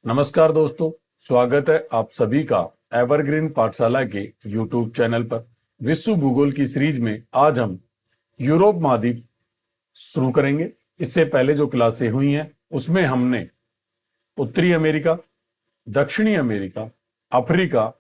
नमस्कार दोस्तों, स्वागत है आप सभी का एवरग्रीन पाठशाला के यूट्यूब चैनल पर। विश्व भूगोल की सीरीज में आज हम यूरोप महाद्वीप शुरू करेंगे। इससे पहले जो क्लासें हुई हैं उसमें हमने उत्तरी अमेरिका, दक्षिणी अमेरिका, अफ्रीका,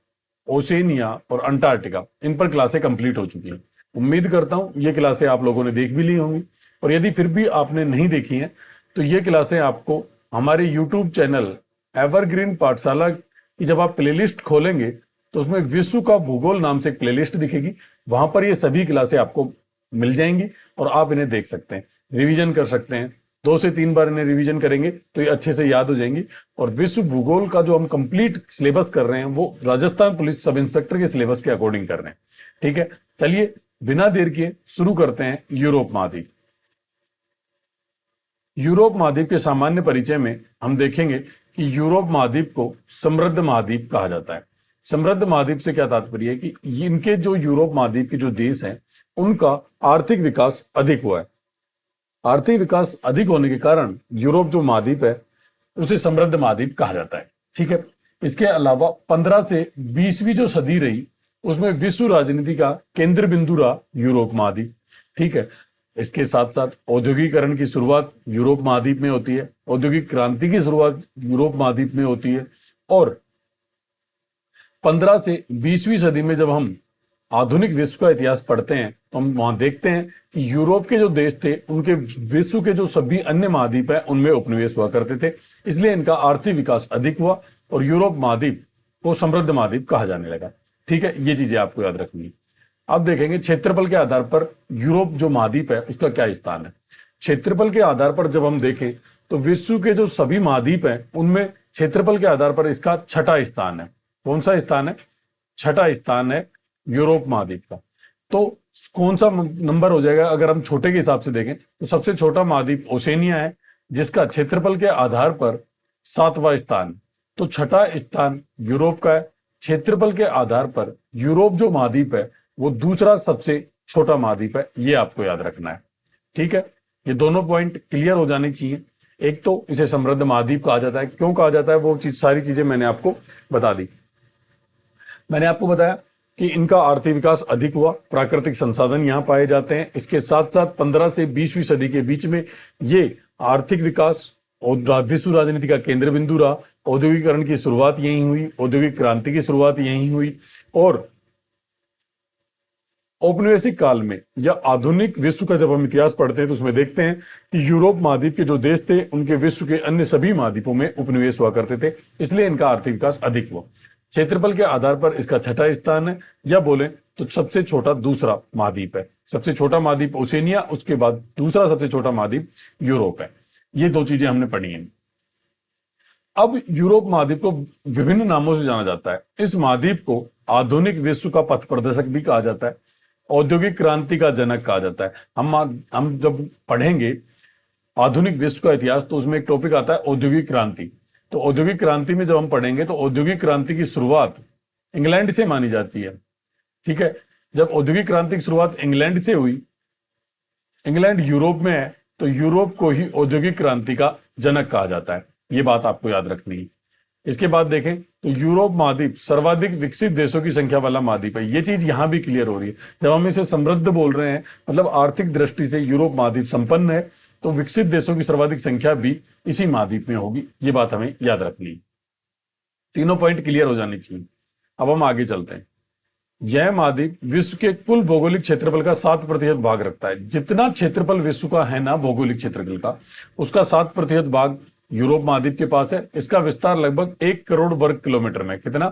ओशेनिया और अंटार्कटिका इन पर क्लासें कंप्लीट हो चुकी हैं। उम्मीद करता हूं ये क्लासें आप लोगों ने देख भी ली होंगी, और यदि फिर भी आपने नहीं देखी हैं तो ये क्लासें आपको हमारे यूट्यूब चैनल एवरग्रीन पाठशाला की जब आप प्लेलिस्ट खोलेंगे तो उसमें विश्व का भूगोल नाम से एक प्लेलिस्ट दिखेगी। वहां पर ये सभी क्लासें आपको मिल जाएंगी और आप इन्हें देख सकते हैं, रिवीजन कर सकते हैं। 2 से 3 बार इन्हें रिवीजन करेंगे तो ये अच्छे से याद हो जाएंगी। और विश्व भूगोल का जो हम कंप्लीट सिलेबस कर रहे हैं वो राजस्थान पुलिस सब इंस्पेक्टर के सिलेबस के अकॉर्डिंग कर रहे हैं। ठीक है, चलिए बिना देर किए शुरू करते हैं। यूरोप महाद्वीप। यूरोप महाद्वीप के सामान्य परिचय में हम देखेंगे कि यूरोप महाद्वीप को समृद्ध महाद्वीप कहा जाता है। समृद्ध महाद्वीप से क्या तात्पर्य है कि इनके जो यूरोप महाद्वीप के जो देश हैं उनका आर्थिक विकास अधिक हुआ है। आर्थिक विकास अधिक होने के कारण यूरोप जो महाद्वीप है उसे समृद्ध महाद्वीप कहा जाता है। ठीक है, इसके अलावा 15 से 20वीं जो सदी रही उसमें विश्व राजनीति का केंद्र बिंदु रहा यूरोप महाद्वीप। ठीक है, इसके साथ साथ औद्योगिकरण की शुरुआत यूरोप महाद्वीप में होती है, औद्योगिक क्रांति की शुरुआत यूरोप महाद्वीप में होती है। और 15 से 20वीं सदी में जब हम आधुनिक विश्व का इतिहास पढ़ते हैं तो हम वहां देखते हैं कि यूरोप के जो देश थे उनके विश्व के जो सभी अन्य महाद्वीप है उनमें उपनिवेश हुआ करते थे, इसलिए इनका आर्थिक विकास अधिक हुआ और यूरोप महाद्वीप को समृद्ध महाद्वीप कहा जाने लगा। ठीक है, ये चीजें आपको याद रखनी है। अब देखेंगे क्षेत्रफल के आधार पर यूरोप जो महाद्वीप है उसका क्या स्थान है। क्षेत्रफल के आधार पर जब हम देखें तो विश्व के जो सभी महाद्वीप हैं उनमें क्षेत्रफल के आधार पर इसका छठा स्थान है। कौन सा स्थान है? छठा स्थान है यूरोप महाद्वीप का। तो कौन सा नंबर हो जाएगा अगर हम छोटे के हिसाब से देखें तो सबसे छोटा महाद्वीप ओशेनिया है जिसका क्षेत्रफल के आधार पर 7वां स्थान। तो छठा स्थान यूरोप का है। क्षेत्रफल के आधार पर यूरोप जो महाद्वीप है वो दूसरा सबसे छोटा महाद्वीप है, ये आपको याद रखना है। ठीक है, ये दोनों पॉइंट क्लियर हो जाने चाहिए। एक तो इसे समृद्ध महाद्वीप कहा जाता है, क्यों कहा जाता है वो सारी चीजें मैंने आपको बता दी। मैंने आपको बताया कि इनका आर्थिक विकास अधिक हुआ, प्राकृतिक संसाधन यहां पाए जाते हैं। इसके साथ साथ 15 से 20वीं सदी के बीच में ये आर्थिक विकास और विश्व राजनीति का केंद्र बिंदु रहा। औद्योगिकरण की शुरुआत यहीं हुई, औद्योगिक क्रांति की शुरुआत यहीं हुई। और औपनिवेशिक काल में या आधुनिक विश्व का जब हम इतिहास पढ़ते हैं तो उसमें देखते हैं कि यूरोप महाद्वीप के जो देश थे उनके विश्व के अन्य सभी महाद्वीपों में उपनिवेश हुआ करते थे, इसलिए इनका आर्थिक विकास अधिक हुआ। क्षेत्रफल के आधार पर इसका छठा स्थान है, या बोले तो सबसे छोटा दूसरा महाद्वीप है। सबसे छोटा महाद्वीप ओशेनिया, उसके बाद दूसरा सबसे छोटा महाद्वीप यूरोप है। ये दो चीजें हमने पढ़ी हैं। अब यूरोप महाद्वीप को विभिन्न नामों से जाना जाता है। इस महाद्वीप को आधुनिक विश्व का पथ प्रदर्शक भी कहा जाता है, औद्योगिक क्रांति का जनक कहा जाता है। हम जब पढ़ेंगे आधुनिक विश्व का इतिहास तो उसमें एक टॉपिक आता है औद्योगिक क्रांति। तो औद्योगिक क्रांति में जब हम पढ़ेंगे तो औद्योगिक क्रांति की शुरुआत इंग्लैंड से मानी जाती है। ठीक है, जब औद्योगिक क्रांति की शुरुआत इंग्लैंड से हुई, इंग्लैंड यूरोप में है तो यूरोप को ही औद्योगिक क्रांति का जनक कहा जाता है। ये बात आपको याद रखनी है। इसके बाद देखें तो यूरोप महाद्वीप सर्वाधिक विकसित देशों की संख्या वाला महाद्वीप है। ये चीज यहां भी क्लियर हो रही है। जब हम इसे समृद्ध बोल रहे हैं मतलब आर्थिक दृष्टि से यूरोप महाद्वीप संपन्न है, तो विकसित देशों की सर्वाधिक संख्या भी इसी महाद्वीप में होगी। ये बात हमें याद रखनी है। तीनों पॉइंट क्लियर हो जानी चाहिए। अब हम आगे चलते हैं। यह महाद्वीप विश्व के कुल भौगोलिक क्षेत्रफल का 7% भाग रखता है। जितना क्षेत्रफल विश्व का है ना भौगोलिक क्षेत्रफल का, उसका 7% भाग यूरोप महाद्वीप के पास है। इसका विस्तार लगभग 1 करोड़ वर्ग किलोमीटर में, कितना?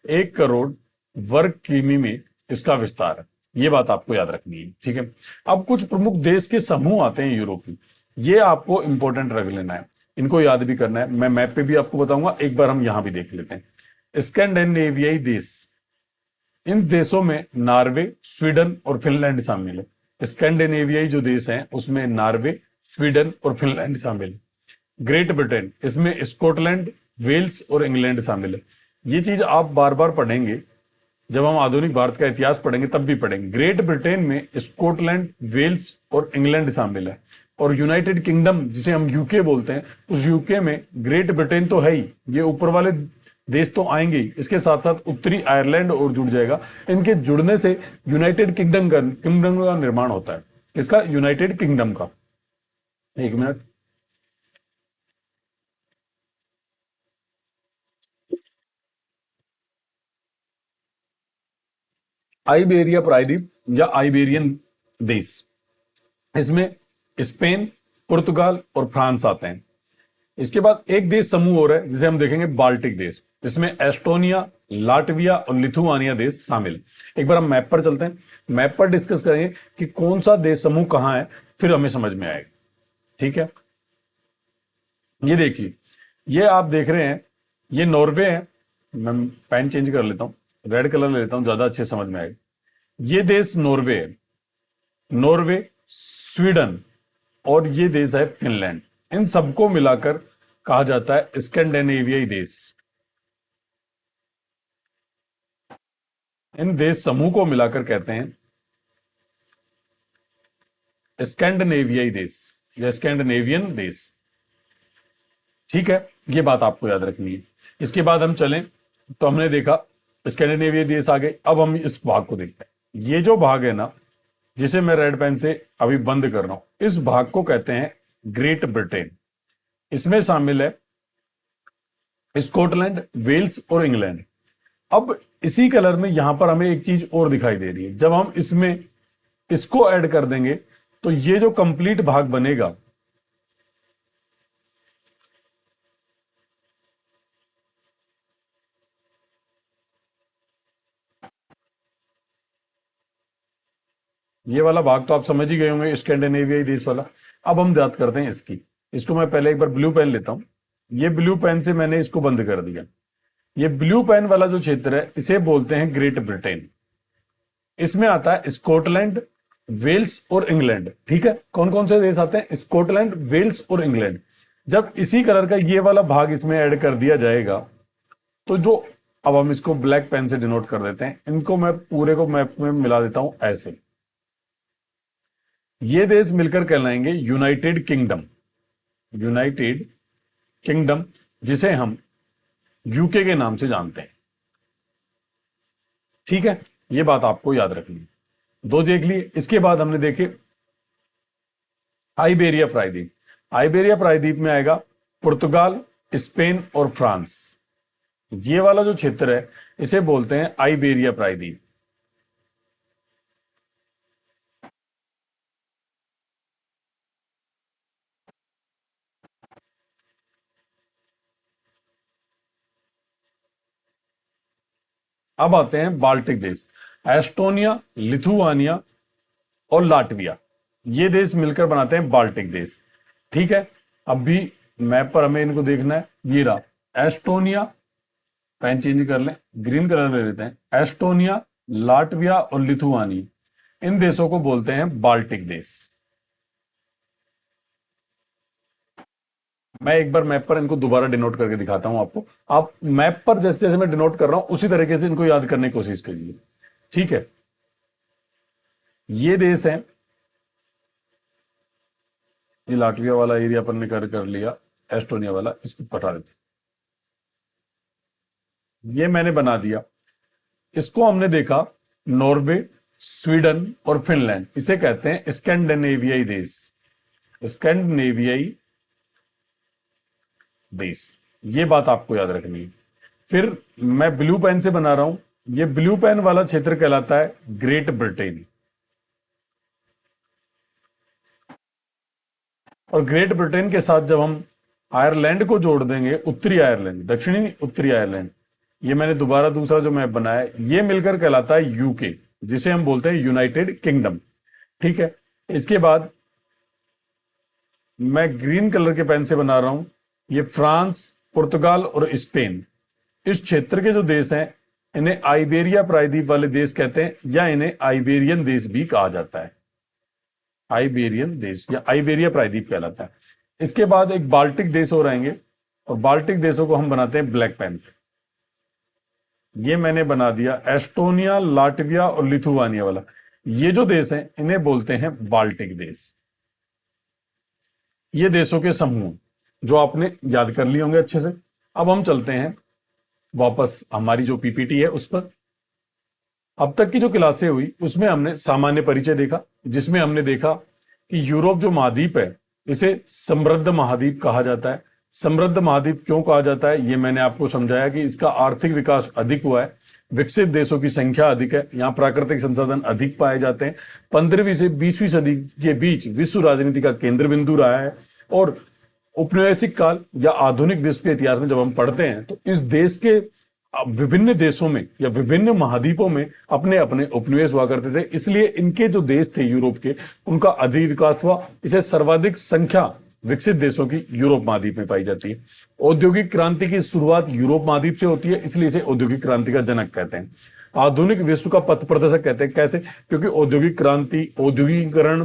1 करोड़ वर्ग किमी में इसका विस्तार है। ये बात आपको याद रखनी है। ठीक है, अब कुछ प्रमुख देश के समूह आते हैं यूरोप में, ये आपको इंपॉर्टेंट रख लेना है, इनको याद भी करना है। मैं मैप पे भी आपको बताऊंगा, एक बार हम यहां भी देख लेते हैं। स्कैंडिनेवियाई देश, इन देशों में नॉर्वे, स्वीडन और फिनलैंड शामिल है। स्कैंडिनेवियाई जो देश हैं उसमें नॉर्वे, स्वीडन और फिनलैंड शामिल है। ग्रेट ब्रिटेन, इसमें स्कॉटलैंड, वेल्स और इंग्लैंड शामिल है। ये चीज आप बार बार पढ़ेंगे, जब हम आधुनिक भारत का इतिहास पढ़ेंगे तब भी पढ़ेंगे। ग्रेट ब्रिटेन में स्कॉटलैंड, वेल्स और इंग्लैंड शामिल है। और यूनाइटेड किंगडम जिसे हम यूके बोलते हैं, उस यूके में ग्रेट ब्रिटेन तो है ही, ये ऊपर वाले देश तो आएंगे ही, इसके साथ साथ उत्तरी आयरलैंड और जुड़ जाएगा। इनके जुड़ने से यूनाइटेड किंगडम का निर्माण होता है। इसका यूनाइटेड किंगडम का, एक मिनट, आइबेरिया प्रायद्वीप या आइबेरियन देश, इसमें स्पेन, पुर्तगाल और फ्रांस आते हैं। इसके बाद एक देश समूह और है जिसे हम देखेंगे बाल्टिक देश, इसमें एस्टोनिया, लाटविया और लिथुआनिया देश शामिल। एक बार हम मैप पर चलते हैं, मैप पर डिस्कस करेंगे कि कौन सा देश समूह कहां है, फिर हमें समझ में आएगा। ठीक है, ये देखिए, ये आप देख रहे हैं, ये नॉर्वे है। मैं पेन चेंज कर लेता हूं, रेड कलर ले लेता हूं, ज्यादा अच्छे समझ में आएगा। ये देश नॉर्वे है, नॉर्वे, स्वीडन और ये देश है फिनलैंड। इन सबको मिलाकर कहा जाता है स्कैंडिनेवियाई देश। इन देश समूह को मिलाकर कहते हैं स्कैंडिनेवियाई देश या स्कैंडिनेवियन देश। ठीक है, ये बात आपको याद रखनी है। इसके बाद हम चलें तो हमने देखा स्कैंडिनेवियाई देश आ गए। अब हम इस भाग को देखते हैं। ये जो भाग है ना, जिसे मैं रेड पेन से अभी बंद कर रहा हूं, इस भाग को कहते हैं ग्रेट ब्रिटेन। इसमें शामिल है स्कॉटलैंड, वेल्स और इंग्लैंड। अब इसी कलर में यहां पर हमें एक चीज और दिखाई दे रही है। जब हम इसमें इसको ऐड कर देंगे तो ये जो कंप्लीट भाग बनेगा, ये वाला भाग तो आप समझ ही गए होंगे, स्कैंडिनेवियाई देश वाला। अब हम बात करते हैं इसकी। इसको मैं पहले एक बार ब्लू पेन लेता हूं। ये ब्लू पेन से मैंने इसको बंद कर दिया। ये ब्लू पेन वाला जो क्षेत्र है, इसे बोलते हैं ग्रेट ब्रिटेन। इसमें आता है स्कॉटलैंड, वेल्स और इंग्लैंड। ठीक है, कौन कौन से देश आते हैं? स्कॉटलैंड, वेल्स और इंग्लैंड। जब इसी कलर का ये वाला भाग इसमें ऐड कर दिया जाएगा तो जो, अब हम इसको ब्लैक पेन से डिनोट कर देते हैं, इनको मैं पूरे को मैप में मिला देता हूं ऐसे। ये देश मिलकर कहलाएंगे यूनाइटेड किंगडम। यूनाइटेड किंगडम, जिसे हम यूके के नाम से जानते हैं। ठीक है, ये बात आपको याद रखनी है। दो देख लिए। इसके बाद हमने देखे आइबेरिया प्रायद्वीप। आइबेरिया प्रायद्वीप में आएगा पुर्तगाल, स्पेन और फ्रांस। ये वाला जो क्षेत्र है, इसे बोलते हैं आइबेरिया प्रायद्वीप। अब आते हैं बाल्टिक देश, एस्टोनिया, लिथुआनिया और लाटविया। ये देश मिलकर बनाते हैं बाल्टिक देश। ठीक है, अब भी मैप पर हमें इनको देखना है। ये रहा एस्टोनिया, पेन चेंज कर लें, ग्रीन कलर ले लेते हैं। एस्टोनिया, लाटविया और लिथुआनी, इन देशों को बोलते हैं बाल्टिक देश। मैं एक बार मैप पर इनको दोबारा डिनोट करके दिखाता हूं आपको। आप मैप पर जैसे जैसे मैं डिनोट कर रहा हूं उसी तरीके से इनको याद करने की कोशिश करिए। ठीक है, ये देश है, ये लाटविया वाला एरिया अपन ने कर लिया, एस्टोनिया वाला इसको हटा देते। ये मैंने बना दिया। इसको हमने देखा नॉर्वे, स्वीडन और फिनलैंड, इसे कहते हैं स्कैंडिनेवियाई देश। स्कैंडिनेवियाई देश, ये बात आपको याद रखनी है। फिर मैं ब्लू पेन से बना रहा हूं, ये ब्लू पेन वाला क्षेत्र कहलाता है ग्रेट ब्रिटेन। और ग्रेट ब्रिटेन के साथ जब हम आयरलैंड को जोड़ देंगे, उत्तरी आयरलैंड, दक्षिणी नहीं, उत्तरी आयरलैंड, ये मैंने दोबारा दूसरा जो मैप बनाया, ये मिलकर कहलाता है यूके, जिसे हम बोलते हैं यूनाइटेड किंगडम। ठीक है, इसके बाद मैं ग्रीन कलर के पेन से बना रहा हूं, ये फ्रांस, पुर्तगाल और स्पेन, इस क्षेत्र के जो देश हैं, इन्हें आइबेरिया प्रायद्वीप वाले देश कहते हैं, या इन्हें आइबेरियन देश भी कहा जाता है। आइबेरियन देश या आइबेरिया प्रायद्वीप कहलाता है। इसके बाद एक बाल्टिक देश और आएंगे, और बाल्टिक देशों को हम बनाते हैं ब्लैक पेन से। ये मैंने बना दिया एस्टोनिया, लाटविया और लिथुआनिया वाला। ये जो देश हैं, इन्हें बोलते हैं बाल्टिक देश। ये देशों के समूह जो आपने याद कर लिए होंगे अच्छे से। अब हम चलते हैं वापस हमारी जो पीपीटी है उस पर। अब तक की जो क्लासें हुई उसमें हमने सामान्य परिचय देखा, जिसमें हमने देखा कि यूरोप जो महाद्वीप है इसे समृद्ध महाद्वीप कहा जाता है। समृद्ध महाद्वीप क्यों कहा जाता है ये मैंने आपको समझाया कि इसका आर्थिक विकास अधिक हुआ है, विकसित देशों की संख्या अधिक है, यहाँ प्राकृतिक संसाधन अधिक पाए जाते हैं, 15वीं से 20वीं सदी के बीच विश्व राजनीति का केंद्र बिंदु रहा है। और औपनिवेशिक काल या आधुनिक विश्व के इतिहास में जब हम पढ़ते हैं तो इस देश के विभिन्न देशों में या विभिन्न महाद्वीपों में अपने अपने उपनिवेश हुआ करते थे, इसलिए इनके जो देश थे यूरोप के उनका अधिक विकास हुआ। इसे सर्वाधिक संख्या विकसित देशों की यूरोप महाद्वीप में पाई जाती है। औद्योगिक क्रांति की शुरुआत यूरोप महाद्वीप से होती है, इसलिए इसे औद्योगिक क्रांति का जनक कहते हैं। आधुनिक विश्व का पथ प्रदर्शक कहते हैं। कैसे? क्योंकि औद्योगिक क्रांति, औद्योगिकीकरण,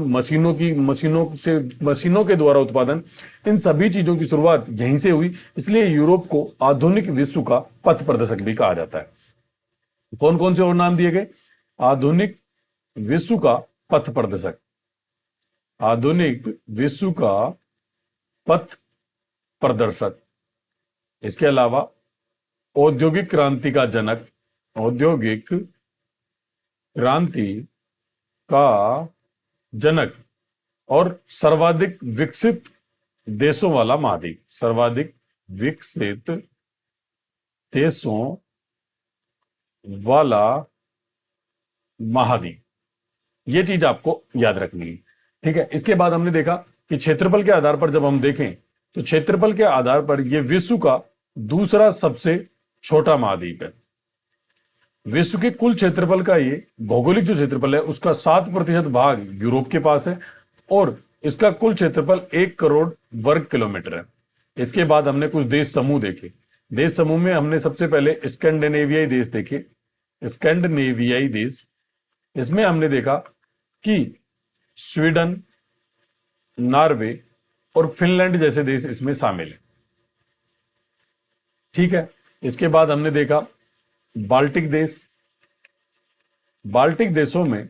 मशीनों के द्वारा उत्पादन, इन सभी चीजों की शुरुआत यहीं से हुई, इसलिए यूरोप को आधुनिक विश्व का पथ प्रदर्शक भी कहा जाता है। कौन कौन से और नाम दिए गए? आधुनिक विश्व का पथ प्रदर्शक, आधुनिक विश्व का पथ प्रदर्शक, इसके अलावा औद्योगिक क्रांति का जनक, औद्योगिक क्रांति का जनक, और सर्वाधिक विकसित देशों वाला महाद्वीप, सर्वाधिक विकसित देशों वाला महाद्वीप। ये चीज आपको याद रखनी है, ठीक है। इसके बाद हमने देखा कि क्षेत्रफल के आधार पर जब हम देखें तो क्षेत्रफल के आधार पर यह विश्व का दूसरा सबसे छोटा महाद्वीप है। विश्व के कुल क्षेत्रफल का ये भौगोलिक जो क्षेत्रफल है उसका 7% भाग यूरोप के पास है और इसका कुल क्षेत्रफल 1 करोड़ वर्ग किलोमीटर है। इसके बाद हमने कुछ देश समूह देखे। देश समूह में हमने सबसे पहले स्कैंडिनेवियाई देश देखे, स्कैंडिनेवियाई देश। इसमें हमने देखा कि स्वीडन, नॉर्वे और फिनलैंड जैसे देश इसमें शामिल है, ठीक है। इसके बाद हमने देखा बाल्टिक देश। बाल्टिक देशों में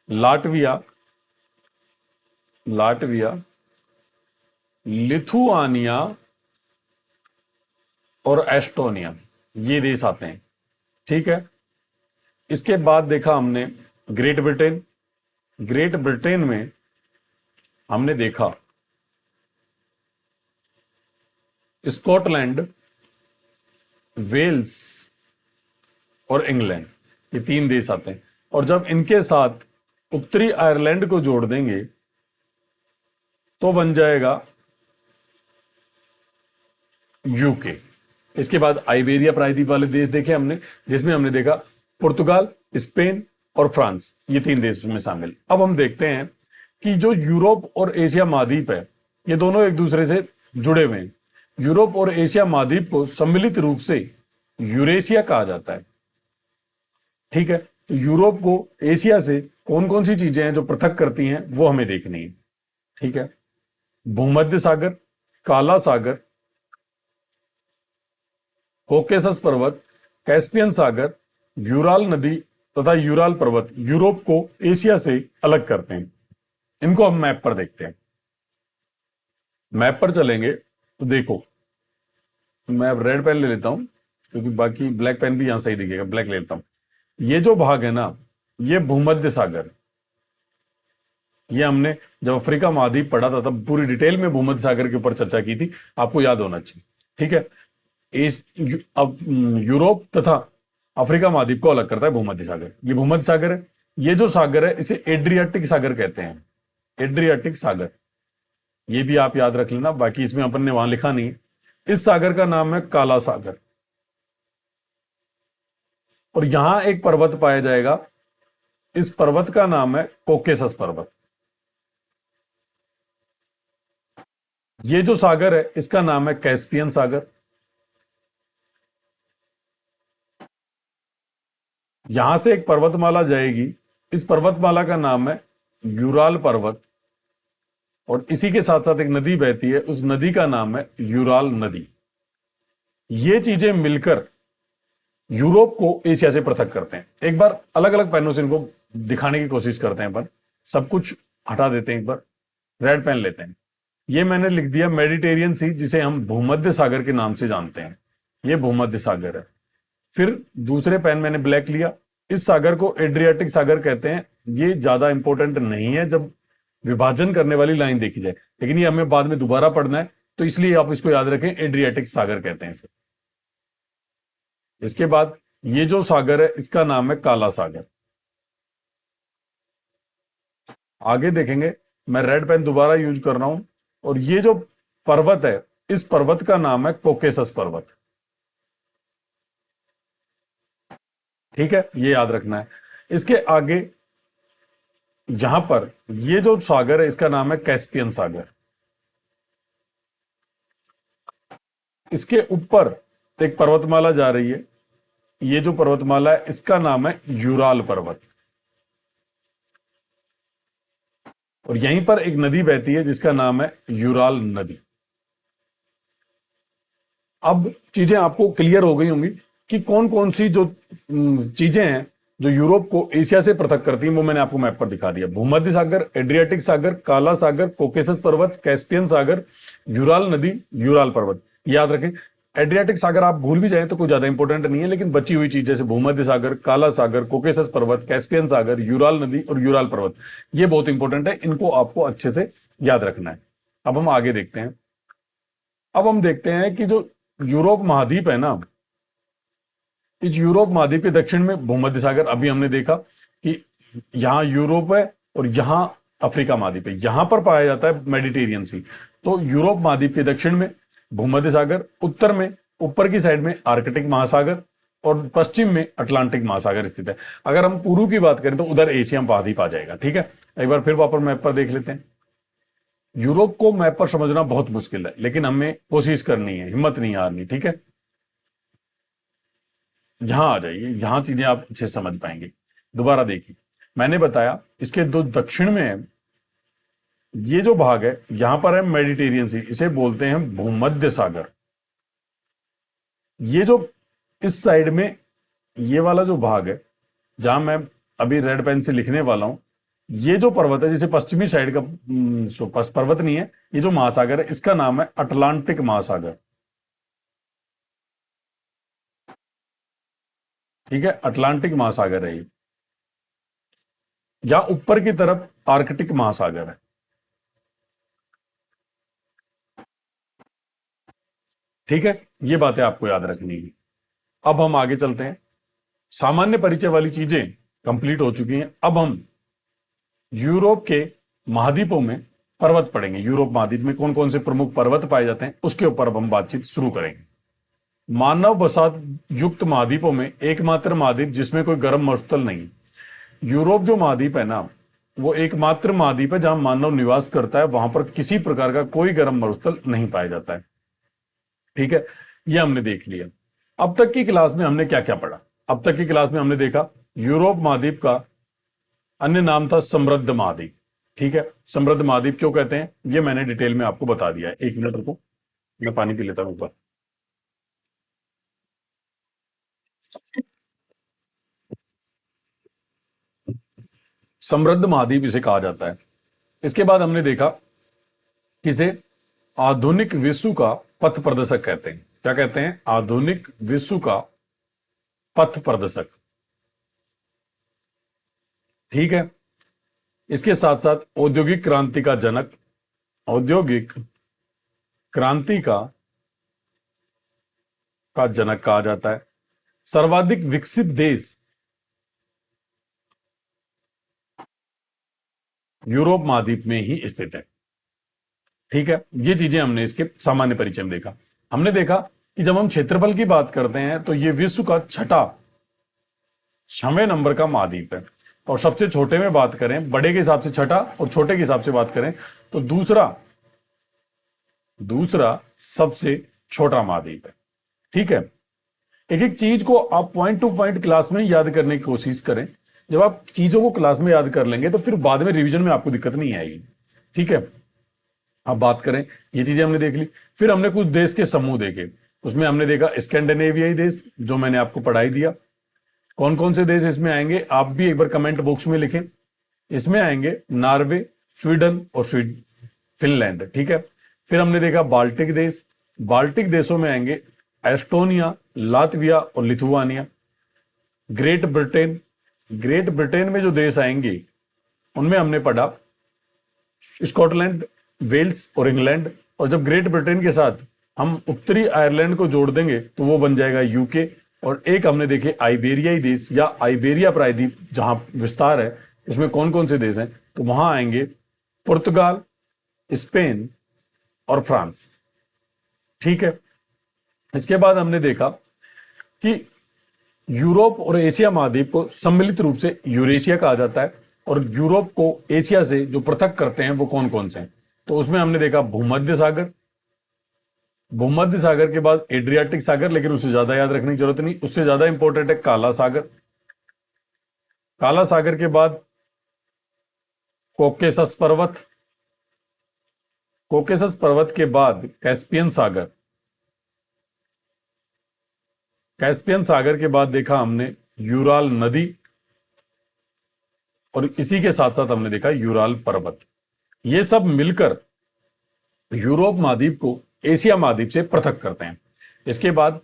लाटविया, लिथुआनिया और एस्टोनिया, ये देश आते हैं, ठीक है। इसके बाद देखा हमने ग्रेट ब्रिटेन। ग्रेट ब्रिटेन में हमने देखा स्कॉटलैंड, वेल्स और इंग्लैंड, ये 3 देश आते हैं। और जब इनके साथ उत्तरी आयरलैंड को जोड़ देंगे तो बन जाएगा यूके। इसके बाद आइबेरिया प्रायद्वीप वाले देश देखे हमने, जिसमें हमने देखा पुर्तगाल, स्पेन और फ्रांस, ये 3 देश उसमें शामिल। अब हम देखते हैं कि जो यूरोप और एशिया महाद्वीप है ये दोनों एक दूसरे से जुड़े हुए हैं। यूरोप और एशिया महाद्वीप को सम्मिलित रूप से यूरेशिया कहा जाता है, ठीक है। तो यूरोप को एशिया से कौन कौन सी चीजें हैं जो पृथक करती हैं वो हमें देखनी है, ठीक है। भूमध्य सागर, काला सागर, कॉकेसस पर्वत, कैस्पियन सागर, यूराल नदी तथा यूराल पर्वत यूरोप को एशिया से अलग करते हैं। इनको हम मैप पर देखते हैं। मैप पर चलेंगे तो देखो, मैं अब रेड पेन ले लेता हूं क्योंकि बाकी ब्लैक पेन भी यहां सही दिखेगा, ब्लैक ले लेता हूं। ये जो भाग है ना, ये भूमध्य सागर। ये हमने जब अफ्रीका महाद्वीप पढ़ा था तब पूरी डिटेल में भूमध्य सागर के ऊपर चर्चा की थी, आपको याद होना चाहिए, ठीक है। अब यूरोप तथा अफ्रीका महाद्वीप को अलग करता है भूमध्य सागर। ये भूमध्य सागर है। ये जो सागर है इसे एड्रियाटिक सागर कहते हैं, एड्रियाटिक सागर। ये भी आप याद रख लेना, बाकी इसमें अपन ने वहां लिखा नहीं है। इस सागर का नाम है काला सागर। और यहां एक पर्वत पाया जाएगा, इस पर्वत का नाम है कॉकेसस पर्वत। ये जो सागर है इसका नाम है कैस्पियन सागर। यहां से एक पर्वतमाला जाएगी, इस पर्वतमाला का नाम है यूराल पर्वत। और इसी के साथ साथ एक नदी बहती है, उस नदी का नाम है यूराल नदी। ये चीजें मिलकर यूरोप को एशिया से पृथक करते हैं। एक बार अलग अलग पेनों से इनको दिखाने की कोशिश करते हैं, पर सब कुछ हटा देते हैं। एक बार रेड पेन लेते हैं। ये मैंने लिख दिया मेडिटेरियन सी, जिसे हम भूमध्य सागर के नाम से जानते हैं। ये भूमध्य सागर है। फिर दूसरे पेन मैंने ब्लैक लिया। इस सागर को एड्रियाटिक सागर कहते हैं। ये ज्यादा इंपॉर्टेंट नहीं है जब विभाजन करने वाली लाइन देखी जाए, लेकिन ये हमें बाद में दोबारा पढ़ना है, तो इसलिए आप इसको याद रखें, एड्रियाटिक सागर कहते हैं इसे। इसके बाद ये जो सागर है इसका नाम है काला सागर। आगे देखेंगे, मैं रेड पेन दोबारा यूज कर रहा हूं, और ये जो पर्वत है, इस पर्वत का नाम है कोकेसस पर्वत। ठीक है, ये याद रखना है। इसके आगे यहां पर ये जो सागर है इसका नाम है कैस्पियन सागर। इसके ऊपर एक पर्वतमाला जा रही है, ये जो पर्वतमाला है इसका नाम है यूराल पर्वत। और यहीं पर एक नदी बहती है जिसका नाम है यूराल नदी। अब चीजें आपको क्लियर हो गई होंगी कि कौन कौन सी जो चीजें हैं जो यूरोप को एशिया से पृथक करती हैं, वो मैंने आपको मैप पर दिखा दिया। भूमध्य सागर, एड्रियाटिक सागर, काला सागर, कोकेसस पर्वत, कैस्पियन सागर, यूराल नदी, यूराल पर्वत। याद रखें, एड्रियाटिक सागर आप भूल भी जाएं तो कोई ज्यादा इंपॉर्टेंट नहीं है, लेकिन बची हुई चीज जैसे भूमध्य सागर, काला सागर, कोकेसस पर्वत, कैस्पियन सागर, यूराल नदी और यूराल पर्वत, ये बहुत इंपॉर्टेंट है, इनको आपको अच्छे से याद रखना है। अब हम आगे देखते हैं। अब हम देखते हैं कि जो यूरोप महाद्वीप है ना, इस यूरोप महाद्वीप के दक्षिण में भूमध्य सागर, अभी हमने देखा कि यहां यूरोप है और यहां अफ्रीका महाद्वीप है, यहां पर पाया जाता है मेडिटेरियन सी। तो यूरोप महाद्वीप के दक्षिण में भूमध्य सागर, उत्तर में ऊपर की साइड में आर्कटिक महासागर, और पश्चिम में अटलांटिक महासागर स्थित है। अगर हम पूर्व की बात करें तो उधर एशिया महाद्वीप आ जाएगा। ठीक है, एक बार फिर वापस मैप पर देख लेते हैं। यूरोप को मैप पर समझना बहुत मुश्किल है, लेकिन हमें कोशिश करनी है, हिम्मत नहीं हारनी। ठीक है, यहां आ जाइए, यहां चीजें आप अच्छे समझ पाएंगे। दोबारा देखिए, मैंने बताया इसके दो दक्षिण में है, ये जो भाग है यहां पर है मेडिटेरियन सी, इसे बोलते हैं भूमध्य सागर। ये जो इस साइड में ये वाला जो भाग है, जहां मैं अभी रेड पेन से लिखने वाला हूं, ये जो पर्वत है, जिसे पश्चिमी साइड का पर्वत नहीं है, ये जो महासागर है इसका नाम है अटलांटिक महासागर। ठीक है, अटलांटिक महासागर है ये। या ऊपर की तरफ आर्कटिक महासागर है। ठीक है, ये बातें आपको याद रखनी है। अब हम आगे चलते हैं। सामान्य परिचय वाली चीजें कंप्लीट हो चुकी हैं। अब हम यूरोप के महाद्वीपों में पर्वत पढ़ेंगे। यूरोप महाद्वीप में कौन कौन से प्रमुख पर्वत पाए जाते हैं उसके ऊपर अब हम बातचीत शुरू करेंगे। मानव बसात युक्त महाद्वीपों में एकमात्र महाद्वीप जिसमें कोई गर्म मरुस्थल नहीं। यूरोप जो महाद्वीप है ना, वो एकमात्र महाद्वीप है जहां मानव निवास करता है, वहां पर किसी प्रकार का कोई गर्म मरुस्थल नहीं पाया जाता है। ठीक है, ये हमने देख लिया। अब तक की क्लास में हमने क्या क्या पढ़ा? अब तक की क्लास में हमने देखा यूरोप महाद्वीप का अन्य नाम था समृद्ध महाद्वीप। ठीक है, समृद्ध महाद्वीप क्यों कहते हैं ये मैंने डिटेल में आपको बता दिया है। एक मिनट रुको, मैं पानी पी लेता हूं ऊपर। समृद्ध महाद्वीप इसे कहा जाता है। इसके बाद हमने देखा किसे आधुनिक विश्व का पथ प्रदर्शक कहते हैं। क्या कहते हैं? आधुनिक विश्व का पथ प्रदर्शक। ठीक है, इसके साथ साथ औद्योगिक क्रांति का जनक, औद्योगिक क्रांति का जनक कहा जाता है। सर्वाधिक विकसित देश यूरोप महाद्वीप में ही स्थित है। ठीक है, ये चीजें हमने इसके सामान्य परिचय में देखा। हमने देखा कि जब हम क्षेत्रफल की बात करते हैं तो ये विश्व का 6वें नंबर का महाद्वीप है। और सबसे छोटे में बात करें, बड़े के हिसाब से छठा और छोटे के हिसाब से बात करें तो दूसरा सबसे छोटा महाद्वीप है। ठीक है, एक एक चीज को आप पॉइंट टू पॉइंट क्लास में याद करने की कोशिश करें। जब आप चीजों को क्लास में याद कर लेंगे तो फिर बाद में रिवीजन में आपको दिक्कत नहीं आएगी। ठीक है, अब बात करें, ये चीजें हमने देख ली। फिर हमने कुछ देश के समूह देखे। उसमें हमने देखा स्कैंडिनेवियाई देश, जो मैंने आपको पढ़ाई दिया। कौन कौन से देश इसमें आएंगे आप भी एक बार कमेंट बॉक्स में लिखें। इसमें आएंगे नॉर्वे, स्वीडन और फिनलैंड। ठीक है, फिर हमने देखा बाल्टिक देश, बाल्टिक देशों में आएंगे एस्टोनिया, लातविया और Lithuania. Great Britain, great Britain में जो देश आएंगे उनमें हमने पढ़ा स्कॉटलैंड, वेल्स और इंग्लैंड। और जब ग्रेट ब्रिटेन के साथ हम उत्तरी आयरलैंड को जोड़ देंगे तो वो बन जाएगा यूके। और एक हमने देखे आइबेरियाई देश या आइबेरिया प्रायद्वीप जहां विस्तार है, उसमें कौन कौन से देश हैं, तो वहां आएंगे पुर्तगाल, स्पेन और फ्रांस। ठीक है। इसके बाद हमने देखा कि यूरोप और एशिया महाद्वीप को सम्मिलित रूप से यूरेशिया कहा जाता है। और यूरोप को एशिया से जो पृथक करते हैं वो कौन कौन से हैं, तो उसमें हमने देखा भूमध्य सागर, भूमध्य सागर के बाद एड्रियाटिक सागर, लेकिन उससे ज्यादा याद रखने की जरूरत नहीं, उससे ज्यादा इंपॉर्टेंट है काला सागर। काला सागर के बाद कोकेसस पर्वत, कोकेसस पर्वत के बाद कैस्पियन सागर, कैस्पियन सागर के बाद देखा हमने यूराल नदी, और इसी के साथ साथ हमने देखा यूराल पर्वत। ये सब मिलकर यूरोप महाद्वीप को एशिया महाद्वीप से पृथक करते हैं। इसके बाद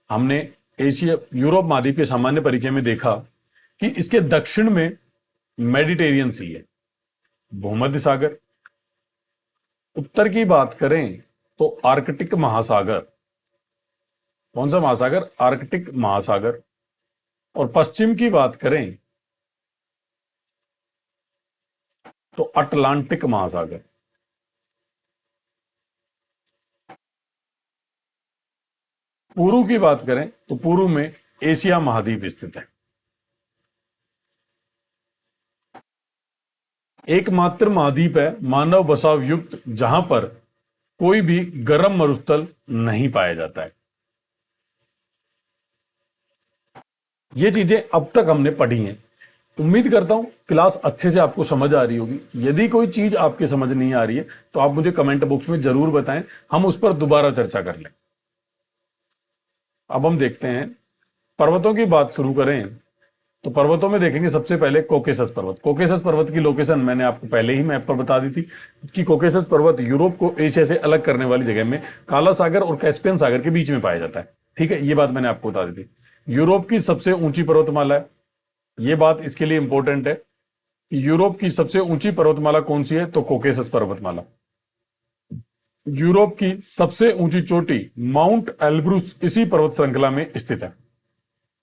हमने एशिया यूरोप महाद्वीप के सामान्य परिचय में देखा कि इसके दक्षिण में मेडिटेरियन सी है, भूमध्य सागर। उत्तर की बात करें तो आर्कटिक महासागर, कौन सा महासागर, आर्कटिक महासागर। और पश्चिम की बात करें तो अटलांटिक महासागर। पूर्व की बात करें तो पूर्व में एशिया महाद्वीप स्थित है। एकमात्र महाद्वीप है मानव बसाव युक्त जहां पर कोई भी गर्म मरुस्थल नहीं पाया जाता है। ये चीजें अब तक हमने पढ़ी हैं। उम्मीद करता हूं क्लास अच्छे से आपको समझ आ रही होगी। यदि कोई चीज आपके समझ नहीं आ रही है तो आप मुझे कमेंट बॉक्स में जरूर बताएं, हम उस पर दोबारा चर्चा कर लें। अब हम देखते हैं, पर्वतों की बात शुरू करें तो पर्वतों में देखेंगे सबसे पहले कोकेसस पर्वत। कोकेसस पर्वत की लोकेशन मैंने आपको पहले ही मैप पर बता दी थी कि कोकेसस पर्वत यूरोप को एशिया से अलग करने वाली जगह में काला सागर और कैस्पियन सागर के बीच में पाया जाता है। ठीक है, ये बात मैंने आपको बता दी थी। यूरोप की सबसे ऊंची पर्वतमाला है, ये बात इसके लिए इंपॉर्टेंट है। यूरोप की सबसे ऊंची पर्वतमाला कौन सी है, तो कोकेसस पर्वतमाला। यूरोप की सबसे ऊंची चोटी माउंट एल्ब्रूस इसी पर्वत श्रृंखला में स्थित है।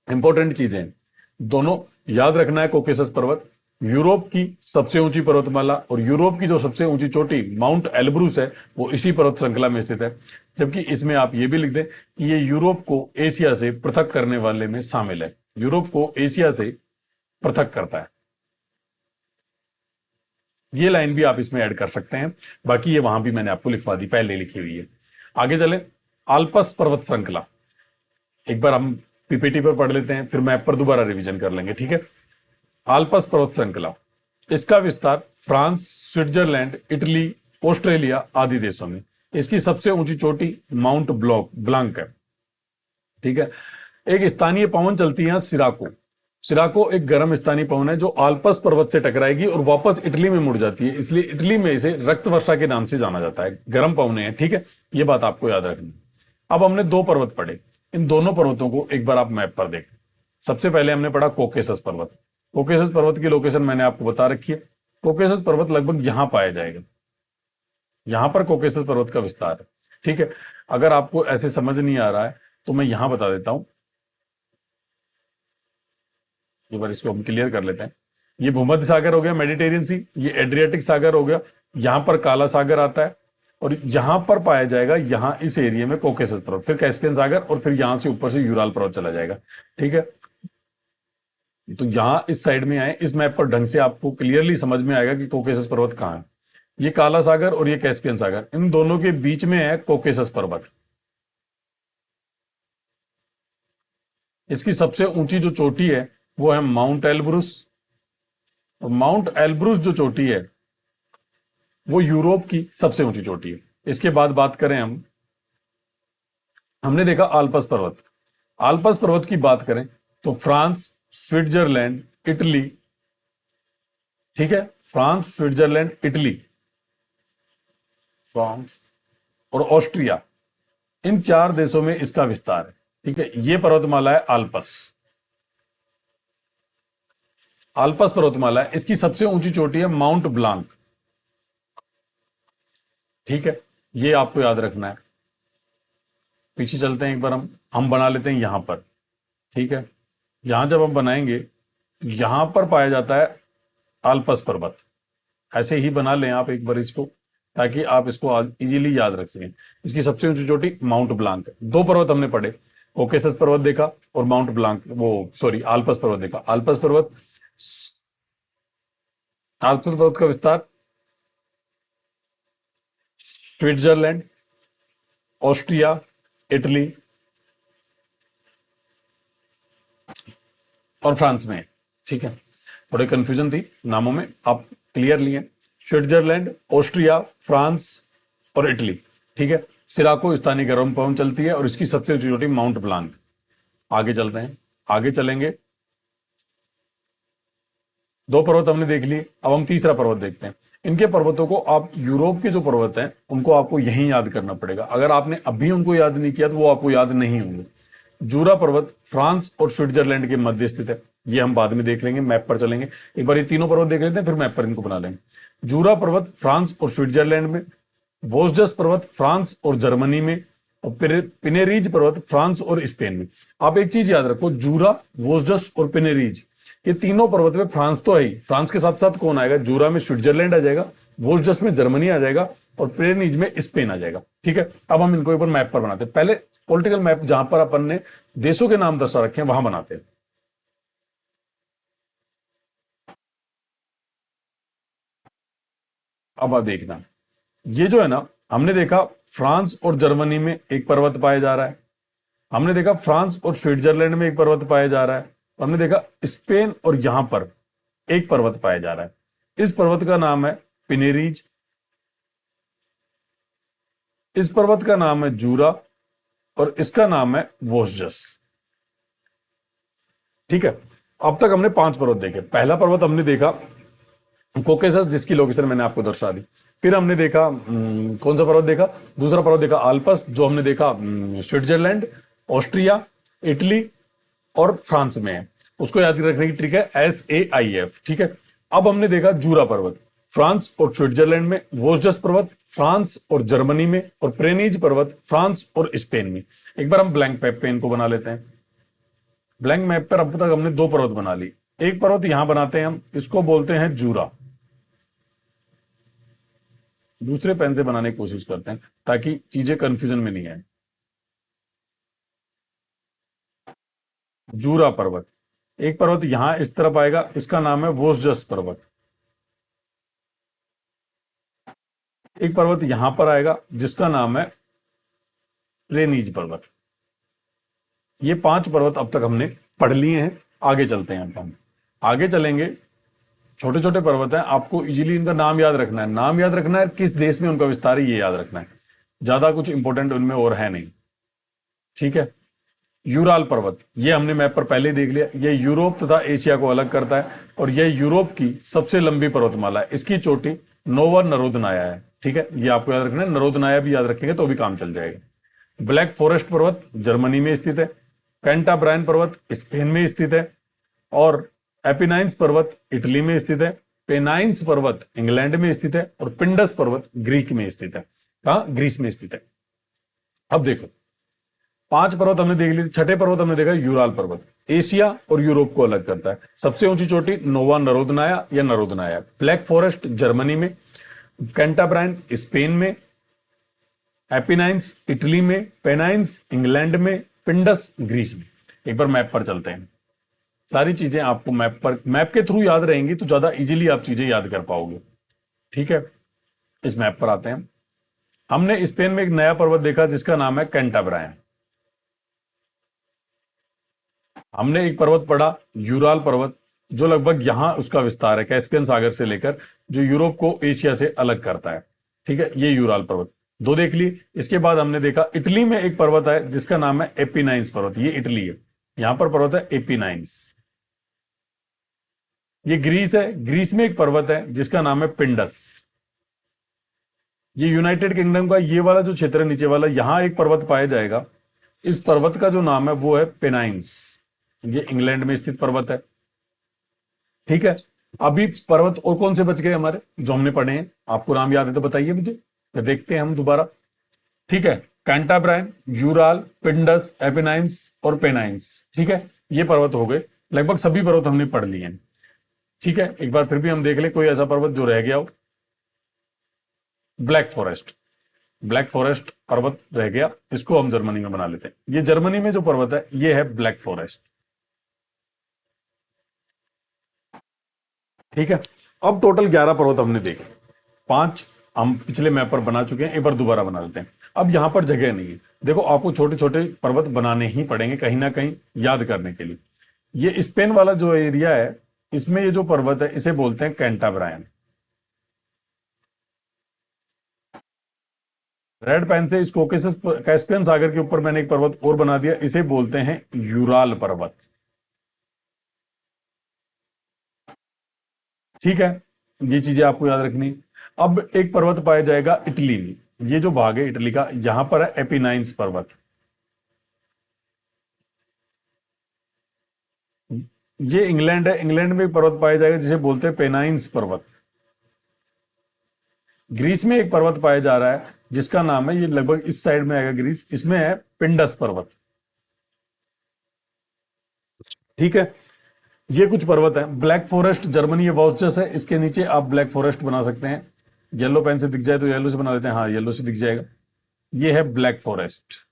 इंपॉर्टेंट चीजें दोनों याद रखना है। कोकेसस पर्वत यूरोप की सबसे ऊंची पर्वतमाला, और यूरोप की जो सबसे ऊंची चोटी माउंट एल्ब्रूस है वो इसी पर्वत श्रृंखला में स्थित है। जबकि इसमें आप ये भी लिख दें कि ये यूरोप को एशिया से पृथक करने वाले में शामिल है, यूरोप को एशिया से पृथक करता है। ये लाइन भी आप इसमें ऐड कर सकते हैं, बाकी ये वहां भी मैंने आपको लिखवा दी, पहले लिखी हुई है। आगे चले, आल्पस पर्वत श्रृंखला एक बार हम पीपीटी पर पढ़ लेते हैं, फिर मैप पर दोबारा रिवीजन कर लेंगे। ठीक है, आल्पस पर्वत श्रृंखला, इसका विस्तार फ्रांस, स्विट्जरलैंड, इटली, ऑस्ट्रेलिया आदि देशों में। इसकी सबसे ऊंची चोटी माउंट ब्लांक है। ठीक है, एक स्थानीय पवन चलती है सिराको। सिराको एक गर्म स्थानीय पवन है जो आल्पस पर्वत से टकराएगी और वापस इटली में मुड़ जाती है, इसलिए इटली में इसे रक्त वर्षा के नाम से जाना जाता है। गर्म पवने हैं। ठीक है, ये बात आपको याद रखनी। अब हमने दो पर्वत पढ़े, इन दोनों पर्वतों को एक बार आप मैप पर देखें। सबसे पहले हमने पढ़ा कोकेसस पर्वत। कोकेसस पर्वत की लोकेशन मैंने आपको बता रखी है। कोकेसस पर्वत लगभग यहां पाया जाएगा, यहां पर कोकेसस पर्वत का विस्तार है। ठीक है, अगर आपको ऐसे समझ नहीं आ रहा है तो मैं यहां बता देता हूं, एक बार इसको हम क्लियर कर लेते हैं। ये भूमध्य सागर हो गया, मेडिटेरियन सी, ये एड्रियाटिक सागर हो गया, यहां पर काला सागर आता है, और यहां पर पाया जाएगा, यहां इस एरिया में कोकेसस पर्वत, फिर कैस्पियन सागर, और फिर यहां से ऊपर से यूराल पर्वत चला जाएगा। ठीक है, तो यहां इस साइड में आए, इस मैप पर ढंग से आपको क्लियरली समझ में आएगा कि कोकेसस पर्वत कहां है। ये काला सागर और ये कैस्पियन सागर, इन दोनों के बीच में है कोकेसस पर्वत। इसकी सबसे ऊंची जो चोटी है वो है माउंट एल्ब्रूस, और माउंट एल्ब्रूस जो चोटी है वो यूरोप की सबसे ऊंची चोटी है। इसके बाद बात करें हमने देखा आल्पस पर्वत। आल्पस पर्वत की बात करें तो फ्रांस, स्विट्जरलैंड, इटली, ठीक है, फ्रांस, स्विट्जरलैंड, इटली, फ्रांस और ऑस्ट्रिया, इन 4 देशों में इसका विस्तार है। ठीक है, ये पर्वतमाला है आल्पस। आल्पस पर्वतमाला है, इसकी सबसे ऊंची चोटी है माउंट ब्लांक। ठीक है, ये आपको याद रखना है। पीछे चलते हैं एक बार, हम बना लेते हैं यहां पर। ठीक है, यहां जब हम बनाएंगे तो यहां पर पाया जाता है आल्पस पर्वत। ऐसे ही बना लें आप एक बार इसको, ताकि आप इसको इजीली याद रख सकें। इसकी सबसे ऊंची चोटी माउंट ब्लांक है। 2 पर्वत हमने पढ़े, कोकेसस पर्वत देखा और माउंट ब्लांक, वो सॉरी आल्पस पर्वत देखा। आल्पस पर्वत का विस्तार स्विट्जरलैंड, ऑस्ट्रिया, इटली और फ्रांस में है। ठीक है, थोड़ी कंफ्यूजन थी नामों में, आप क्लियर लिए। स्विट्जरलैंड, ऑस्ट्रिया, फ्रांस और इटली। ठीक है, सिराको स्थानीय गर्म पवन चलती है और इसकी सबसे ऊंची चोटी माउंट ब्लांक। आगे चलते हैं, आगे चलेंगे। 2 पर्वत हमने देख लिए, अब हम तीसरा पर्वत देखते हैं। इनके पर्वतों को आप, यूरोप के जो पर्वत हैं उनको आपको यहीं याद करना पड़ेगा। अगर आपने अभी उनको याद नहीं किया तो वो आपको याद नहीं होंगे। जूरा पर्वत फ्रांस और स्विट्जरलैंड के मध्य स्थित है। ये हम बाद में देख लेंगे, मैप पर चलेंगे। एक बार ये तीनों पर्वत देख लेते हैं, फिर मैप पर इनको बना लेंगे। जूरा पर्वत फ्रांस और स्विट्जरलैंड में, वोस्जस पर्वत फ्रांस और जर्मनी में, और पिनेरीज पर्वत फ्रांस और स्पेन में। आप एक चीज याद रखो, जूरा, वोस्जस और पिनेरीज, ये तीनों पर्वत में फ्रांस तो है ही। फ्रांस के साथ साथ कौन आएगा? जूरा में स्विट्जरलैंड आ जाएगा, वोस्जस में जर्मनी आ जाएगा और पिनेरीज में स्पेन आ जाएगा। ठीक है, अब हम इनको एक बार मैप पर बनाते हैं। पहले पॉलिटिकल मैप जहां पर अपन ने देशों के नाम दर्शा रखे हैं वहां बनाते हैं। अब आप देखना, ये जो है ना, हमने देखा फ्रांस और जर्मनी में एक पर्वत पाया जा रहा है, हमने देखा फ्रांस और स्विट्जरलैंड में एक पर्वत पाया जा रहा है, हमने देखा स्पेन और यहां पर एक पर्वत पाया जा रहा है। इस पर्वत का नाम है पिनेरीज, इस पर्वत का नाम है जूरा और इसका नाम है वोस्जस। ठीक है, अब तक हमने 5 पर्वत देखे। पहला पर्वत हमने देखा कोकेसस, जिसकी लोकेशन मैंने आपको दर्शा दी। फिर हमने देखा कौन सा पर्वत देखा? दूसरा पर्वत देखा आल्पस, जो हमने देखा स्विट्जरलैंड, ऑस्ट्रिया, इटली और फ्रांस में है। उसको याद रखने की ट्रिक है SAIF। ठीक है, अब हमने देखा जूरा पर्वत फ्रांस और स्विट्जरलैंड में, वोस्जस पर्वत फ्रांस और जर्मनी में, और प्रेनीज पर्वत फ्रांस और स्पेन में। एक बार हम ब्लैंक पेप पे इनको बना लेते हैं। ब्लैंक मैप पर अब तक हमने 2 पर्वत बना ली। एक पर्वत यहां बनाते हैं हम, इसको बोलते हैं जूरा। दूसरे पेन से बनाने की कोशिश करते हैं ताकि चीजें कंफ्यूजन में नहीं आए। जूरा पर्वत, एक पर्वत यहां इस तरफ आएगा, इसका नाम है वोस्जस पर्वत। एक पर्वत यहां पर आएगा जिसका नाम है प्लेनीज पर्वत। ये 5 पर्वत अब तक हमने पढ़ लिए हैं। आगे चलते हैं, अब हम आगे चलेंगे। छोटे छोटे पर्वत हैं, आपको इजीली इनका नाम याद रखना है। नाम याद रखना है, किस देश में उनका विस्तार है ये याद रखना है। ज्यादा कुछ इंपॉर्टेंट उनमें और है नहीं। ठीक है, यूराल पर्वत, ये हमने मैप पर पहले ही देख लिया। ये यूरोप तथा एशिया को अलग करता है और यह यूरोप की सबसे लंबी पर्वतमाला है। इसकी चोटी नोवा नरोदनाया है। ठीक है, ये आपको याद रखना है। नरोदनाया भी याद रखेंगे तो भी काम चल जाएगा। ब्लैक फॉरेस्ट पर्वत जर्मनी में स्थित है। कैंटाब्रायन पर्वत स्पेन में स्थित है और एपिनाइन्स पर्वत इटली में स्थित है। पेनाइन्स पर्वत इंग्लैंड में स्थित है और पिंडस पर्वत ग्रीक में स्थित है। कहा? ग्रीस में स्थित है। अब देखो, 5 पर्वत हमने देख लिए। छठे पर्वत हमने देखा यूराल पर्वत, एशिया और यूरोप को अलग करता है। सबसे ऊंची चोटी नोवा नरोदनाया या नरोदनाया। ब्लैक फॉरेस्ट जर्मनी में, कैंटाब्रायन स्पेन में, एपिनाइन्स इटली में, पेनाइन्स इंग्लैंड में, पिंडस ग्रीस में। एक बार मैप पर चलते हैं। सारी चीजें आपको मैप के थ्रू याद रहेंगी तो ज्यादा इजीली आप चीजें याद कर पाओगे। ठीक है, इस मैप पर आते हैं। हमने स्पेन में एक नया पर्वत देखा जिसका नाम है कैंटाब्रायन। हमने एक पर्वत पढ़ा यूराल पर्वत, जो लगभग यहां उसका विस्तार है, कैस्पियन सागर से लेकर, जो यूरोप को एशिया से अलग करता है। ठीक है, ये यूराल पर्वत 2 देख लिए। इसके बाद हमने देखा इटली में एक पर्वत है जिसका नाम है एपिनाइन्स पर्वत। ये इटली है, यहां पर पर्वत है एपिनाइन्स। ये ग्रीस है, ग्रीस में एक पर्वत है जिसका नाम है पिंडस। ये यूनाइटेड किंगडम का ये वाला जो क्षेत्र है नीचे वाला, यहां एक पर्वत पाया जाएगा। इस पर्वत का जो नाम है वो है पेनाइंस। ये इंग्लैंड में स्थित पर्वत है। ठीक है, अभी पर्वत और कौन से बच गए हमारे जो हमने पढ़े हैं? आपको नाम याद है तो बताइए मुझे, फिर देखते हैं हम दोबारा। ठीक है, कैंटाब्राइन, यूराल, पिंडस, एपेनाइंस और पेनाइंस। ठीक है, ये पर्वत हो गए। लगभग सभी पर्वत हमने पढ़ लिए हैं। ठीक है, एक बार फिर भी हम देख लें कोई ऐसा पर्वत जो रह गया हो। ब्लैक फॉरेस्ट, ब्लैक फॉरेस्ट पर्वत रह गया, इसको हम जर्मनी में बना लेते हैं। ये जर्मनी में जो पर्वत है ये है ब्लैक फॉरेस्ट। ठीक है, अब टोटल 11 पर्वत हमने देखे। 5 हम पिछले मैप पर बना चुके हैं, एक बार दोबारा बना लेते हैं। अब यहां पर जगह नहीं है, देखो आपको छोटे छोटे पर्वत बनाने ही पड़ेंगे कहीं ना कहीं याद करने के लिए। ये स्पेन वाला जो एरिया है, इसमें ये जो पर्वत है इसे बोलते हैं कैंटाब्रायन। रेड पेन से इस कोकेसस कैस्पियन सागर के ऊपर मैंने एक पर्वत और बना दिया, इसे बोलते हैं यूराल पर्वत। ठीक है, ये चीजें आपको याद रखनी। अब एक पर्वत पाया जाएगा इटली में, ये जो भाग है इटली का, यहां पर है एपिनाइंस पर्वत। ये इंग्लैंड है, इंग्लैंड में एक पर्वत पाया जाएगा जिसे बोलते हैं पेनाइंस पर्वत। ग्रीस में एक पर्वत पाया जा रहा है जिसका नाम है, ये लगभग इस साइड में आएगा ग्रीस, इसमें है पिंडस पर्वत। ठीक है, ये कुछ पर्वत है। ब्लैक फॉरेस्ट जर्मनी, ये वॉस्जस है, इसके नीचे आप ब्लैक फॉरेस्ट बना सकते हैं। येलो पेन से दिख जाए तो येलो से बना लेते हैं, हाँ येलो से दिख जाएगा। ये है ब्लैक फॉरेस्ट।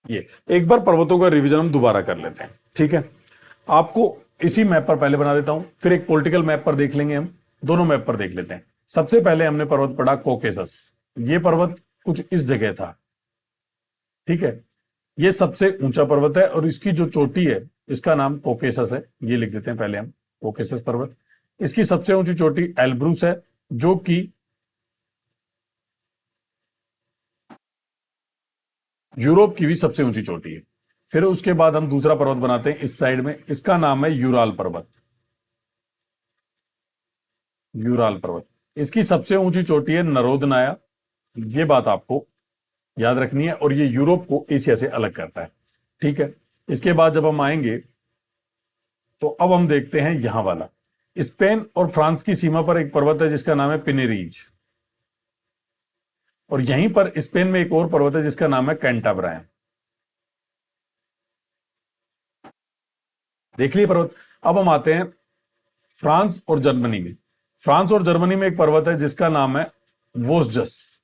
ये एक बार पर्वतों का रिवीजन हम दोबारा कर लेते हैं। ठीक है, आपको इसी मैप पर पहले बना देता हूं, फिर एक पॉलिटिकल मैप पर देख लेंगे हम। दोनों मैप पर देख लेते हैं। सबसे पहले हमने पर्वत पढ़ा कोकेसस। ये पर्वत कुछ इस जगह था। ठीक है, ये सबसे ऊंचा पर्वत है और इसकी जो चोटी है इसका नाम कोकेसस है। ये लिख देते हैं पहले हम, कोकेसस पर्वत। इसकी सबसे ऊंची चोटी एल्ब्रूस है, जो कि यूरोप की भी सबसे ऊंची चोटी है। फिर उसके बाद हम दूसरा पर्वत बनाते हैं इस साइड में, इसका नाम है यूराल पर्वत। यूराल पर्वत, इसकी सबसे ऊंची चोटी है नरोदनाया। ये बात आपको याद रखनी है, और ये यूरोप को एशिया से अलग करता है। ठीक है, इसके बाद जब हम आएंगे तो अब हम देखते हैं यहां वाला, स्पेन और फ्रांस की सीमा पर एक पर्वत है जिसका नाम है पिनेरीज। और यहीं पर स्पेन में एक और पर्वत है जिसका नाम है कैंटाब्रायन। देख लिए पर्वत। अब हम आते हैं फ्रांस और जर्मनी में। फ्रांस और जर्मनी में एक पर्वत है जिसका नाम है वोस्जस।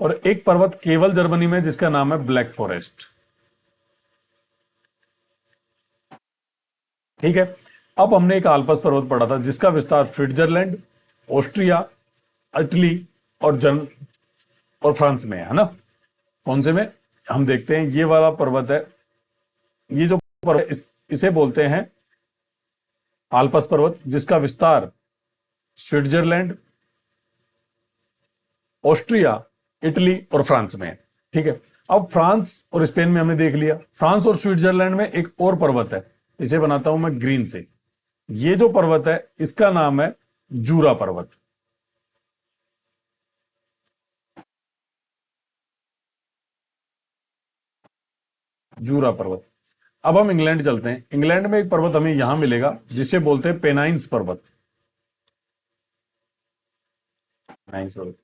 और एक पर्वत केवल जर्मनी में जिसका नाम है ब्लैक फॉरेस्ट। ठीक है, अब हमने एक आल्पस पर्वत पढ़ा था जिसका विस्तार स्विट्जरलैंड, ऑस्ट्रिया, इटली और और फ्रांस में है ना। कौन से में? हम देखते हैं ये वाला पर्वत है। ये जो पर्वत इसे बोलते हैं आल्पस पर्वत, जिसका विस्तार स्विट्जरलैंड, ऑस्ट्रिया, इटली और फ्रांस में है। ठीक है, अब फ्रांस और स्पेन में हमने देख लिया। फ्रांस और स्विट्जरलैंड में एक और पर्वत है, इसे बनाता हूं मैं ग्रीन से। ये जो पर्वत है इसका नाम है जूरा पर्वत। जूरा पर्वत। अब हम इंग्लैंड चलते हैं। इंग्लैंड में एक पर्वत हमें यहां मिलेगा जिसे बोलते हैं पेनाइंस पर्वत। पेनाइंस पर्वत।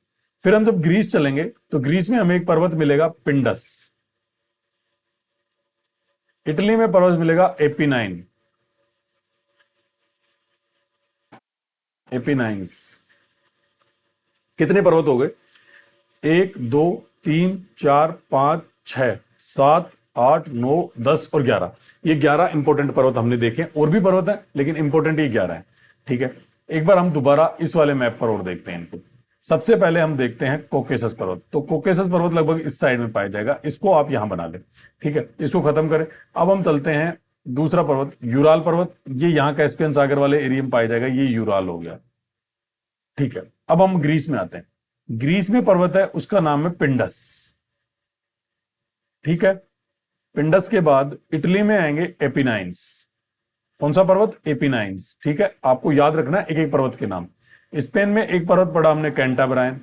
फिर हम जब ग्रीस चलेंगे तो ग्रीस में हमें एक पर्वत मिलेगा पिंडस। इटली में पर्वत मिलेगा एपिनाइन, एपिनाइंस। कितने पर्वत हो गए? 1 2 3 4 5 6 7 8 9 10 और 11। ये 11 इंपोर्टेंट पर्वत हमने देखे। और भी पर्वत है लेकिन इंपोर्टेंट ये 11 है। ठीक है, एक बार हम दोबारा इस वाले मैप पर और देखते हैं इनको। सबसे पहले हम देखते हैं कोकेसस पर्वत। तो कोकेसस पर्वत लगभग इस साइड में पाया जाएगा, इसको आप यहां बना लें। ठीक है, इसको खत्म करें। अब हम चलते हैं दूसरा पर्वत, यूराल पर्वत। ये यहां कैस्पियन सागर वाले एरिया में पाया जाएगा, ये यूराल हो गया। ठीक है, अब हम ग्रीस में आते हैं। ग्रीस में पर्वत है उसका नाम है पिंडस। ठीक है, पिंडस के बाद इटली में आएंगे एपिनाइंस। कौन सा पर्वत? एपिनाइन्स। ठीक है, आपको याद रखना एक एक पर्वत के नाम। स्पेन में एक पर्वत पढ़ा हमने कैंटाब्रायन।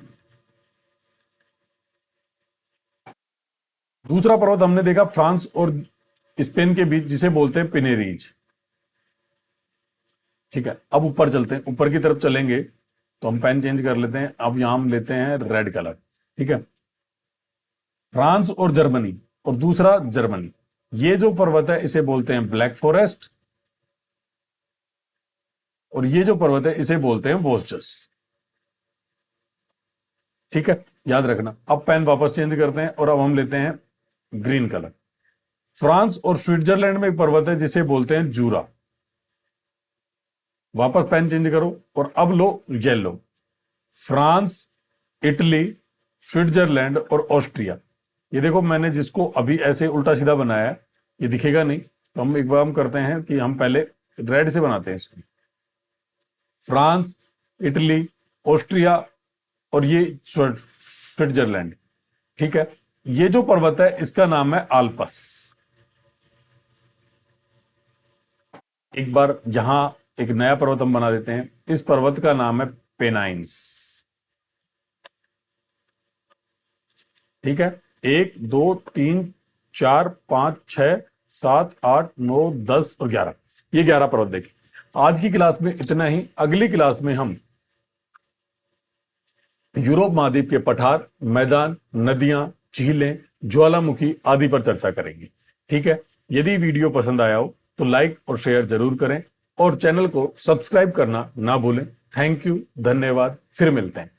दूसरा पर्वत हमने देखा फ्रांस और स्पेन के बीच, जिसे बोलते हैं पिनेरीज। ठीक है, अब ऊपर चलते हैं, ऊपर की तरफ चलेंगे तो हम पेन चेंज कर लेते हैं। अब यहां हम लेते हैं रेड कलर। ठीक है, फ्रांस और जर्मनी, और दूसरा जर्मनी, ये जो पर्वत है इसे बोलते हैं ब्लैक फॉरेस्ट, और ये जो पर्वत है इसे बोलते हैं वोस्जस। ठीक है, याद रखना। अब पेन वापस चेंज करते हैं और अब हम लेते हैं ग्रीन कलर। फ्रांस और स्विट्जरलैंड में एक पर्वत है जिसे बोलते हैं जूरा। वापस पेन चेंज करो और अब लो येलो। फ्रांस, इटली, स्विट्जरलैंड और ऑस्ट्रिया। ये देखो, मैंने जिसको अभी ऐसे उल्टा सीधा बनाया है, ये दिखेगा नहीं, तो हम एक बार हम करते हैं कि हम पहले रेड से बनाते हैं इसको। फ्रांस, इटली, ऑस्ट्रिया और ये स्विट्जरलैंड। ठीक है, ये जो पर्वत है इसका नाम है आल्पस। एक बार यहां एक नया पर्वत हम बना देते हैं, इस पर्वत का नाम है पेनाइन्स। ठीक है, 1 2 3 4 5 6 7 8 9 10 और 11, ये 11 पर्वत देखे। आज की क्लास में इतना ही। अगली क्लास में हम यूरोप महाद्वीप के पठार, मैदान, नदियां, झीलें, ज्वालामुखी आदि पर चर्चा करेंगे। ठीक है, यदि वीडियो पसंद आया हो तो लाइक और शेयर जरूर करें, और चैनल को सब्सक्राइब करना ना भूलें। थैंक यू, धन्यवाद, फिर मिलते हैं।